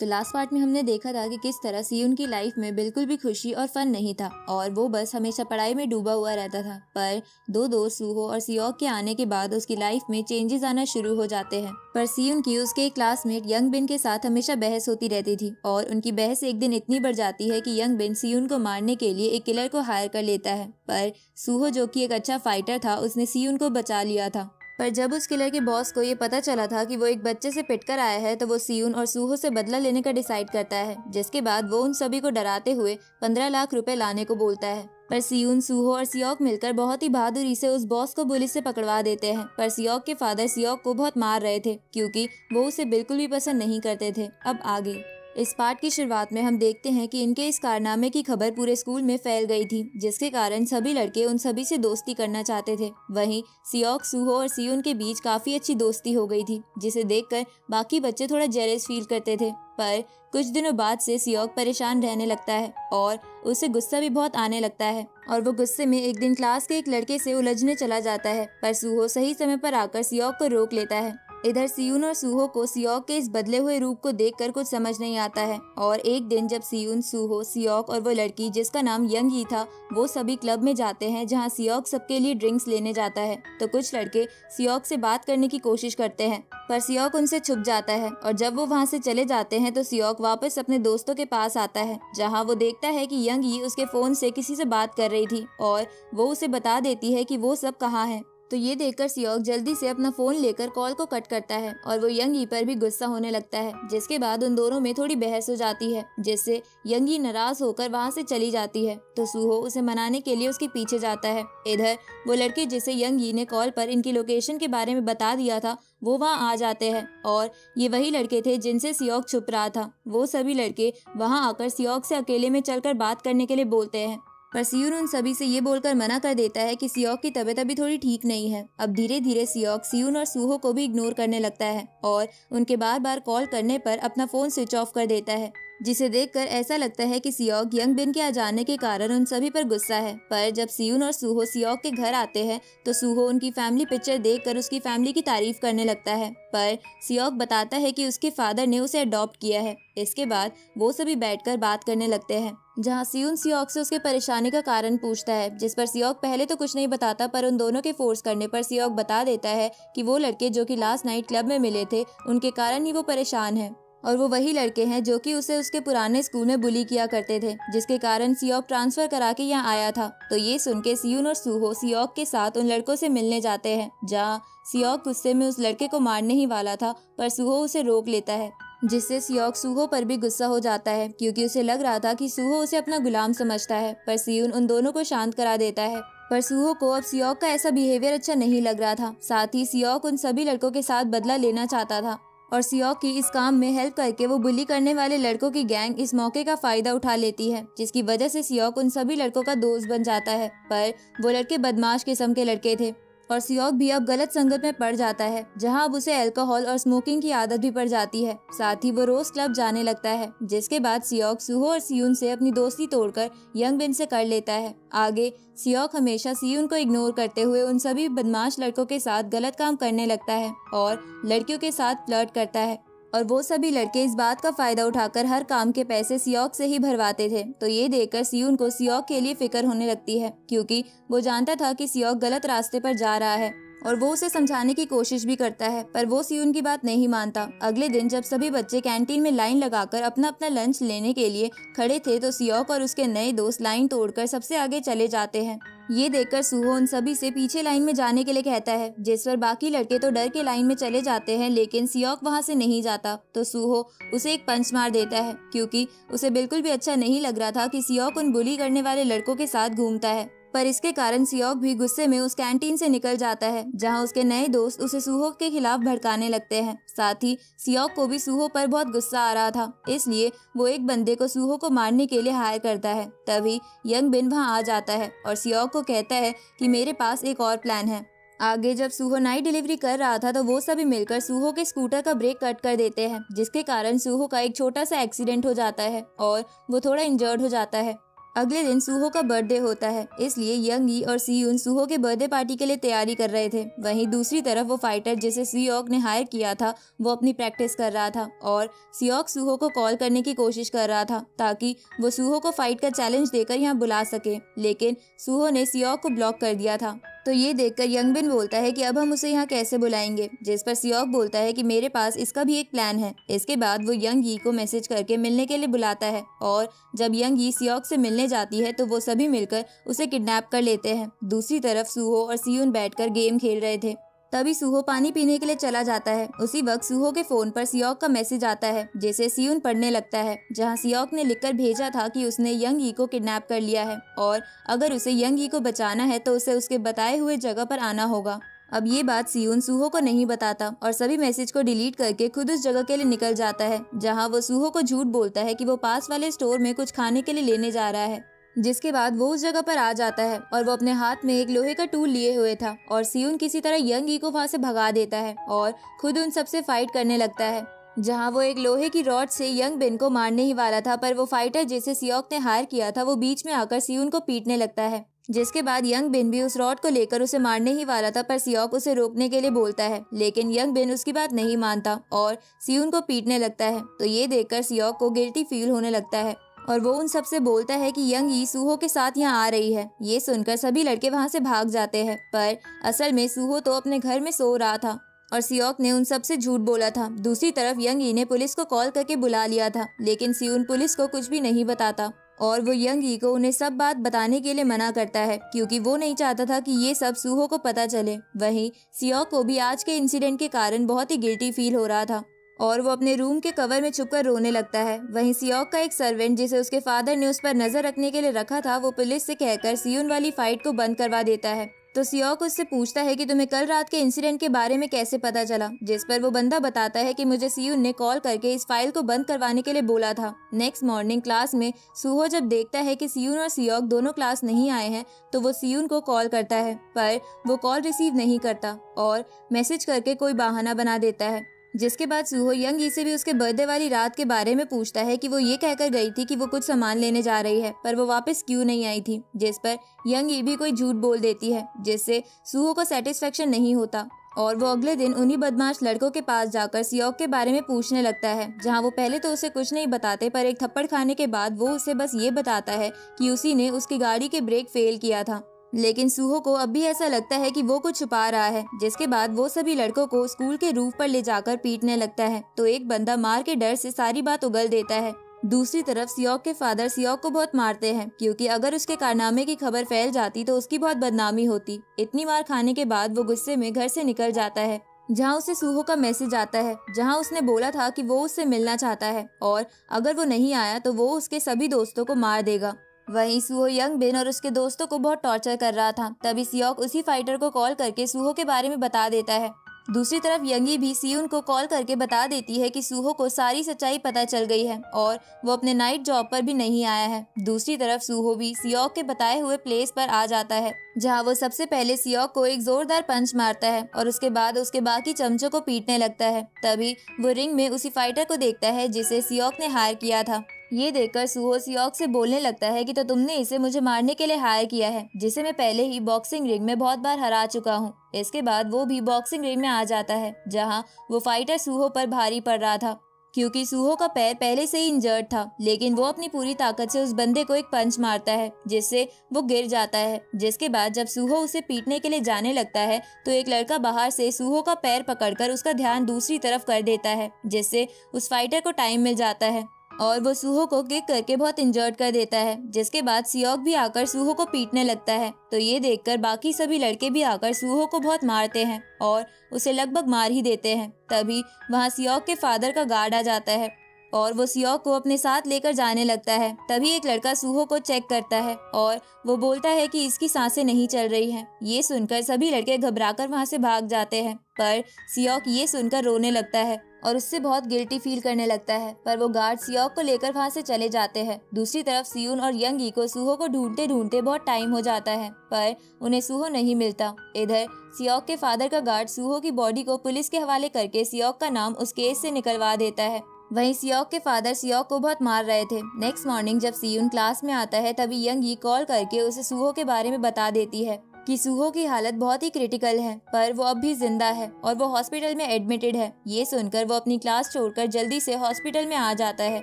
तो last part में हमने देखा था कि किस तरह सियुन की लाइफ में बिल्कुल भी खुशी और फन नहीं था और वो बस हमेशा पढ़ाई में डूबा हुआ रहता था। पर दो दोस्त सूहो और सियोक के आने के बाद उसकी लाइफ में चेंजेस आना शुरू हो जाते हैं। पर सियुन की उसके एक क्लासमेट यंग बिन के साथ हमेशा बहस होती रहती थी और उनकी बहस एक दिन इतनी बढ़ जाती है कि यंग बिन सियुन को मारने के लिए एक किलर को हायर कर लेता है। पर सूहो जो कि एक अच्छा फाइटर था, उसने सियुन को बचा लिया था। पर जब उस किलर के बॉस को ये पता चला था कि वो एक बच्चे से पिटकर आया है, तो वो सियुन और सूहो से बदला लेने का डिसाइड करता है, जिसके बाद वो उन सभी को डराते हुए 15 लाख रुपए लाने को बोलता है। पर सियुन, सूहो और सियोक मिलकर बहुत ही बहादुरी से उस बॉस को पुलिस से पकड़वा देते हैं। पर सियोक के फादर सियोक को बहुत मार रहे थे क्योंकि वो उसे बिल्कुल भी पसंद नहीं करते थे। अब आगे इस पार्ट की शुरुआत में हम देखते हैं कि इनके इस कारनामे की खबर पूरे स्कूल में फैल गई थी, जिसके कारण सभी लड़के उन सभी से दोस्ती करना चाहते थे। वहीं सियोक, सूहो और सियुन के बीच काफी अच्छी दोस्ती हो गई थी, जिसे देखकर बाकी बच्चे थोड़ा जेलस फील करते थे। पर कुछ दिनों बाद से सियोक परेशान रहने लगता है और उसे गुस्सा भी बहुत आने लगता है और वो गुस्से में एक दिन क्लास के एक लड़के से उलझने चला जाता है। पर सूहो सही समय पर आकर सियोक को रोक लेता है। इधर सियुन और सूहो को सियोक के इस बदले हुए रूप को देखकर कुछ समझ नहीं आता है और एक दिन जब सियुन, सूहो, सियोक और वो लड़की जिसका नाम यंग ही था, वो सभी क्लब में जाते हैं जहां सियोक सबके लिए ड्रिंक्स लेने जाता है, तो कुछ लड़के सियोक से बात करने की कोशिश करते हैं, पर सियोक उनसे छुप जाता है और जब वो वहां से चले जाते हैं तो सियोक वापस अपने दोस्तों के पास आता है, जहां वो देखता है कि यंग ही उसके फोन से किसी से बात कर रही थी और वो उसे बता देती है कि वो सब कहाँ है। तो ये देखकर सियोक जल्दी से अपना फोन लेकर कॉल को कट करता है और वो यंगी पर भी गुस्सा होने लगता है, जिसके बाद उन दोनों में थोड़ी बहस हो जाती है, जिससे यंगी नाराज होकर वहां से चली जाती है। तो सूहो उसे मनाने के लिए उसके पीछे जाता है। इधर वो लड़के जिसे यंगी ने कॉल पर इनकी लोकेशन के बारे में बता दिया था, वो वहाँ आ जाते हैं और ये वही लड़के थे जिनसे सियोक छुप रहा था। वो सभी लड़के वहाँ आकर सियोक से अकेले में चलकर बात करने के लिए बोलते हैं, पर सियुन उन सभी से ये बोलकर मना कर देता है कि सियोक की तबीयत अभी थोड़ी ठीक नहीं है। अब धीरे धीरे सियोक सियुन और सूहो को भी इग्नोर करने लगता है और उनके बार बार कॉल करने पर अपना फोन स्विच ऑफ कर देता है, जिसे देखकर ऐसा लगता है कि सियोक यंग बिन के आ जाने के कारण उन सभी पर गुस्सा है। पर जब सियुन और सूहो सियोक के घर आते हैं तो सूहो उनकी फैमिली पिक्चर देखकर उसकी फैमिली की तारीफ करने लगता है, पर सियोक बताता है कि उसके फादर ने उसे अडॉप्ट किया है। इसके बाद वो सभी बैठकर बात करने लगते हैं, जहाँ सियुन सियोक से उसके परेशानी का कारण पूछता है, जिस पर सियोक पहले तो कुछ नहीं बताता, पर उन दोनों के फोर्स करने पर सियोक बता देता है कि वो लड़के जो कि लास्ट नाइट क्लब में मिले थे, उनके कारण ही वो परेशान है और वो वही लड़के हैं जो कि उसे उसके पुराने स्कूल में बुली किया करते थे, जिसके कारण सियोक ट्रांसफर करा के यहाँ आया था। तो ये सुन के सियुन और सूहो सियोक के साथ उन लड़कों से मिलने जाते हैं, जहाँ सियोक गुस्से में उस लड़के को मारने ही वाला था, पर सूहो उसे रोक लेता है, जिससे सियोक सूहो पर भी गुस्सा हो जाता है क्योंकि उसे लग रहा था कि सूहो उसे अपना गुलाम समझता है। पर सियुन उन दोनों को शांत करा देता है। पर सूहो को अब सियोक का ऐसा बिहेवियर अच्छा नहीं लग रहा था। साथ ही सियोक उन सभी लड़कों के साथ बदला लेना चाहता था और सियोक की इस काम में हेल्प करके वो बुली करने वाले लड़कों की गैंग इस मौके का फायदा उठा लेती है, जिसकी वजह से सियोक उन सभी लड़कों का दोस्त बन जाता है। पर वो लड़के बदमाश किस्म के लड़के थे और सियोक भी अब गलत संगत में पड़ जाता है, जहां अब उसे अल्कोहल और स्मोकिंग की आदत भी पड़ जाती है। साथ ही वो रोज क्लब जाने लगता है, जिसके बाद सियोक सूहो और सियुन से अपनी दोस्ती तोड़कर यंग बिन से कर लेता है। आगे सियोक हमेशा सियुन को इग्नोर करते हुए उन सभी बदमाश लड़कों के साथ गलत काम करने लगता है और लड़कियों के साथ फ्लर्ट करता है और वो सभी लड़के इस बात का फायदा उठाकर हर काम के पैसे सियोक से ही भरवाते थे। तो ये देखकर सियुन को सियोक के लिए फिक्र होने लगती है, क्योंकि वो जानता था कि सियोक गलत रास्ते पर जा रहा है और वो उसे समझाने की कोशिश भी करता है, पर वो सियुन की बात नहीं मानता। अगले दिन जब सभी बच्चे कैंटीन में लाइन लगाकर अपना अपना लंच लेने के लिए खड़े थे, तो सियोक और उसके नए दोस्त लाइन तोड़कर सबसे आगे चले जाते हैं। ये देखकर सूहो उन सभी से पीछे लाइन में जाने के लिए कहता है, जिस पर बाकी लड़के तो डर के लाइन में चले जाते हैं, लेकिन सियोक वहां से नहीं जाता। तो सूहो उसे एक पंच मार देता है, क्योंकि उसे बिल्कुल भी अच्छा नहीं लग रहा था कि सियोक उन बुली करने वाले लड़कों के साथ घूमता है। पर इसके कारण सियोक भी गुस्से में उस कैंटीन से निकल जाता है, जहां उसके नए दोस्त उसे सूहो के खिलाफ भड़काने लगते हैं। साथ ही सियोक को भी सूहो पर बहुत गुस्सा आ रहा था, इसलिए वो एक बंदे को सूहो को मारने के लिए हायर करता है। तभी यंग बिन वहां आ जाता है और सियोक को कहता है कि मेरे पास एक और प्लान है। आगे जब सूहो नाइट डिलीवरी कर रहा था, तो वो सभी मिलकर सूहो के स्कूटर का ब्रेक कट कर देते हैं, जिसके कारण सूहो का एक छोटा सा एक्सीडेंट हो जाता है और वो थोड़ा इंजर्ड हो जाता है। अगले दिन सूहो का बर्थडे होता है, इसलिए यंग ई और सीयून सूहो के बर्थडे पार्टी के लिए तैयारी कर रहे थे। वहीं दूसरी तरफ वो फाइटर जिसे सियोक ने हायर किया था वो अपनी प्रैक्टिस कर रहा था और सियोक सूहो को कॉल करने की कोशिश कर रहा था ताकि वो सूहो को फाइट का चैलेंज देकर यहाँ बुला सके, लेकिन सूहो ने सियोक को ब्लॉक कर दिया था। तो ये देखकर यंगबिन बोलता है कि अब हम उसे यहाँ कैसे बुलाएंगे, जिस पर सियोक बोलता है कि मेरे पास इसका भी एक प्लान है। इसके बाद वो यंग ई को मैसेज करके मिलने के लिए बुलाता है और जब यंग ई सियोक से मिलने जाती है तो वो सभी मिलकर उसे किडनैप कर लेते हैं। दूसरी तरफ सूहो और सियून बैठकर गेम खेल रहे थे। तभी सूहो पानी पीने के लिए चला जाता है। उसी वक्त सूहो के फोन पर सियोक का मैसेज आता है जिसे सियून पढ़ने लगता है, जहां सियोक ने लिखकर भेजा था कि उसने यंग ई को किडनैप कर लिया है और अगर उसे यंग ई को बचाना है तो उसे उसके बताए हुए जगह पर आना होगा। अब ये बात सियून सूहो को नहीं बताता और सभी मैसेज को डिलीट करके खुद उस जगह के लिए निकल जाता है, जहाँ वो सूहो को झूठ बोलता है कि वो पास वाले स्टोर में कुछ खाने के लिए लेने जा रहा है। जिसके बाद वो उस जगह पर आ जाता है और वो अपने हाथ में एक लोहे का टूल लिए हुए था और सियून किसी तरह यंग ई को वहाँ से भगा देता है और खुद उन सबसे फाइट करने लगता है, जहाँ वो एक लोहे की रॉड से यंग बिन को मारने ही वाला था, पर वो फाइटर जिसे सियोक ने हायर किया था वो बीच में आकर सियून को पीटने लगता है। जिसके बाद यंग बिन भी उस रॉड को लेकर उसे मारने ही वाला था, पर सियोक उसे रोकने के लिए बोलता है, लेकिन यंग बिन उसकी बात नहीं मानता और सियून को पीटने लगता है। तो ये देखकर सियोक को गिल्टी फील होने लगता है और वो उन सबसे बोलता है कि यंग ई सूहो के साथ यहाँ आ रही है। ये सुनकर सभी लड़के वहाँ से भाग जाते हैं, पर असल में सूहो तो अपने घर में सो रहा था और सियोक ने उन सबसे झूठ बोला था। दूसरी तरफ यंग ई ने पुलिस को कॉल करके बुला लिया था, लेकिन सियून पुलिस को कुछ भी नहीं बताता और वो यंग ई को उन्हें सब बात बताने के लिए मना करता है क्योंकि वो नहीं चाहता था कि ये सब सूहो को पता चले। वहीं सियोक को भी आज के इंसिडेंट के कारण बहुत ही गिल्टी फील हो रहा था और वो अपने रूम के कवर में छुपकर रोने लगता है। वहीं सियोक का एक सर्वेंट जिसे उसके फादर ने उस पर नजर रखने के लिए रखा था वो पुलिस से कहकर सियून वाली फाइट को बंद करवा देता है। तो सियोक उससे पूछता है कि तुम्हें कल रात के इंसिडेंट के बारे में कैसे पता चला, जिस पर वो बंदा बताता है कि मुझे सियून ने कॉल करके इस फाइल को बंद करवाने के लिए बोला था। नेक्स्ट मॉर्निंग क्लास में सूहो जब देखता है कि सियून और सियोक दोनों क्लास नहीं आए हैं तो वो सियून को कॉल करता है, पर वो कॉल रिसीव नहीं करता और मैसेज करके कोई बहाना बना देता है। जिसके बाद सूहो यंग ई से भी उसके बर्थडे वाली रात के बारे में पूछता है कि वो ये कहकर गई थी कि वो कुछ सामान लेने जा रही है, पर वो वापस क्यों नहीं आई थी, जिस पर यंग ई भी कोई झूठ बोल देती है, जिससे सूहो को सेटिस्फेक्शन नहीं होता और वो अगले दिन उन्हीं बदमाश लड़कों के पास जाकर सियोक के बारे में पूछने लगता है, जहाँ वो पहले तो उसे कुछ नहीं बताते, पर एक थप्पड़ खाने के बाद वो उसे बस ये बताता है कि उसी ने उसकी गाड़ी के ब्रेक फेल किया था। लेकिन सूहो को अब भी ऐसा लगता है कि वो कुछ छुपा रहा है। जिसके बाद वो सभी लड़कों को स्कूल के रूफ पर ले जाकर पीटने लगता है, तो एक बंदा मार के डर से सारी बात उगल देता है। दूसरी तरफ सियोक के फादर सियोक को बहुत मारते हैं क्योंकि अगर उसके कारनामे की खबर फैल जाती तो उसकी बहुत बदनामी होती। इतनी मार खाने के बाद वो गुस्से में घर से निकल जाता है, जहाँ उसे सूहो का मैसेज आता है, जहाँ उसने बोला था कि वो उससे मिलना चाहता है और अगर वो नहीं आया तो वो उसके सभी दोस्तों को मार देगा। वहीं सूहो यंग बिन और उसके दोस्तों को बहुत टॉर्चर कर रहा था। तभी सियोक उसी फाइटर को कॉल करके सूहो के बारे में बता देता है। दूसरी तरफ यंगी भी सियून को कॉल करके बता देती है कि सूहो को सारी सच्चाई पता चल गई है और वो अपने नाइट जॉब पर भी नहीं आया है। दूसरी तरफ सूहो भी सियोक के बताए हुए प्लेस पर आ जाता है, जहाँ वो सबसे पहले सियोक को एक जोरदार पंच मारता है और उसके बाद उसके बाकी चमचों को पीटने लगता है। तभी वो रिंग में उसी फाइटर को देखता है जिसे सियोक ने हायर किया था। ये देखकर सूहो सियोक से बोलने लगता है कि तो तुमने इसे मुझे मारने के लिए हायर किया है, जिसे मैं पहले ही बॉक्सिंग रिंग में बहुत बार हरा चुका हूँ। इसके बाद वो भी बॉक्सिंग रिंग में आ जाता है, जहाँ वो फाइटर सूहो पर भारी पड़ रहा था क्योंकि सूहो का पैर पहले से ही इंजर्ड था, लेकिन वो अपनी पूरी ताकत से उस बंदे को एक पंच मारता है जिससे वो गिर जाता है। जिसके बाद जब सूहो उसे पीटने के लिए जाने लगता है तो एक लड़का बाहर से सूहो का पैर पकड़कर उसका ध्यान दूसरी तरफ कर देता है, जिससे उस फाइटर को टाइम मिल जाता है और वो सूहो को किक करके बहुत इंजर्ड कर देता है। जिसके बाद सियोक भी आकर सूहो को पीटने लगता है, तो ये देखकर बाकी सभी लड़के भी आकर सूहो को बहुत मारते हैं और उसे लगभग मार ही देते हैं। तभी वहाँ सियोक के फादर का गार्ड आ जाता है और वो सियोक को अपने साथ लेकर जाने लगता है। तभी एक लड़का सूहो को चेक करता है और वो बोलता है कि इसकी सांसें नहीं चल रही हैं। ये सुनकर सभी लड़के घबराकर वहाँ से भाग जाते हैं, पर सियोक ये सुनकर रोने लगता है और उससे बहुत गिल्टी फील करने लगता है। पर वो गार्ड सियोक को लेकर वहाँ से चले जाते हैं। दूसरी तरफ सियून और यंगी को सूहो को ढूंढते ढूंढते बहुत टाइम हो जाता है, पर उन्हें सूहो नहीं मिलता। इधर सियोक के फादर का गार्ड सूहो की बॉडी को पुलिस के हवाले करके सियोक का नाम उस केस से निकलवा देता है। वहीं सियोक के फादर सियोक को बहुत मार रहे थे। नेक्स्ट मॉर्निंग जब सियुन क्लास में आता है तभी यंगी कॉल करके उसे सूहो के बारे में बता देती है कि सूहो की हालत बहुत ही क्रिटिकल है, पर वो अब भी जिंदा है और वो हॉस्पिटल में एडमिटेड है। ये सुनकर वो अपनी क्लास छोड़कर जल्दी से हॉस्पिटल में आ जाता है,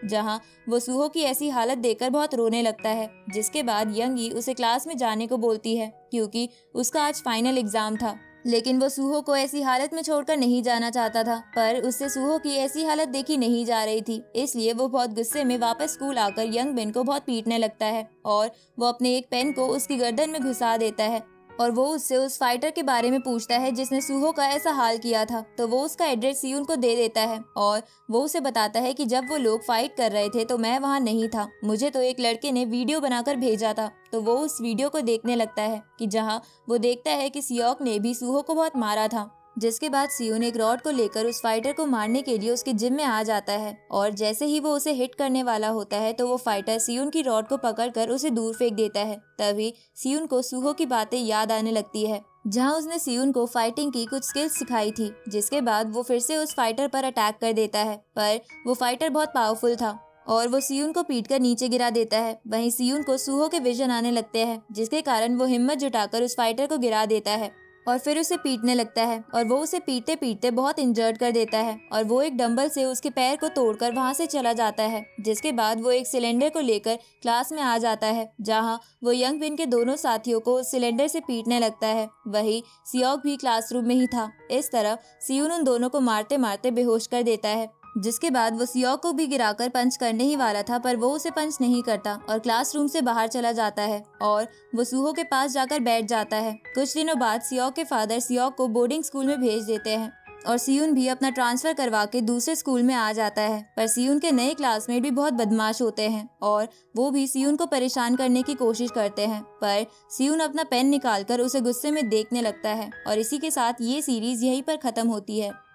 जहां वो सूहो की ऐसी हालत देखकर बहुत रोने लगता है। जिसके बाद यंगी उसे क्लास में जाने को बोलती है क्योंकि उसका आज फाइनल एग्जाम था। लेकिन वो सूहो को ऐसी हालत में छोड़कर नहीं जाना चाहता था, पर उससे सूहो की ऐसी हालत देखी नहीं जा रही थी। इसलिए वो बहुत गुस्से में वापस स्कूल आकर यंग बिन को बहुत पीटने लगता है और वो अपने एक पेन को उसकी गर्दन में घुसा देता है और वो उससे उस फाइटर के बारे में पूछता है जिसने सूहो का ऐसा हाल किया था। तो वो उसका एड्रेस सियुन को दे देता है और वो उसे बताता है कि जब वो लोग फाइट कर रहे थे तो मैं वहाँ नहीं था, मुझे तो एक लड़के ने वीडियो बनाकर भेजा था। तो वो उस वीडियो को देखने लगता है कि जहाँ वो देखता है कि सियोक ने भी सूहो को बहुत मारा था। जिसके बाद सियुन एक रॉड को लेकर उस फाइटर को मारने के लिए उसके जिम में आ जाता है और जैसे ही वो उसे हिट करने वाला होता है तो वो फाइटर सियुन की रॉड को पकड़कर उसे दूर फेंक देता है। तभी सियुन को सूहो की बातें याद आने लगती है, जहां उसने सियुन को फाइटिंग की कुछ स्किल्स सिखाई थी। जिसके बाद वो फिर से उस फाइटर पर अटैक कर देता है, पर वो फाइटर बहुत पावरफुल था और वो सियुन को पीटकर नीचे गिरा देता है। वहीं सियुन को सूहो के विजन आने लगते हैं, जिसके कारण वो हिम्मत जुटाकर उस फाइटर को गिरा देता है और फिर उसे पीटने लगता है और वो उसे पीटते पीटते बहुत इंजर्ड कर देता है और वो एक डंबल से उसके पैर को तोड़कर वहां से चला जाता है। जिसके बाद वो एक सिलेंडर को लेकर क्लास में आ जाता है, जहां वो यंग बिन के दोनों साथियों को उस सिलेंडर से पीटने लगता है। वही सियोक भी क्लासरूम में ही था। इस तरह सियुन उन दोनों को मारते मारते बेहोश कर देता है। जिसके बाद वो सियोक को भी गिराकर पंच करने ही वाला था, पर वो उसे पंच नहीं करता और क्लासरूम से बाहर चला जाता है और वो सूहो के पास जाकर बैठ जाता है। कुछ दिनों बाद सियोक के फादर सियोक को बोर्डिंग स्कूल में भेज देते हैं और सियुन भी अपना ट्रांसफर करवा के दूसरे स्कूल में आ जाता है। पर सियुन के नए क्लासमेट भी बहुत बदमाश होते हैं और वो भी सियुन को परेशान करने की कोशिश करते हैं, पर सियुन अपना पेन निकालकर उसे गुस्से में देखने लगता है। और इसी के साथ ये सीरीज यहीं पर खत्म होती है।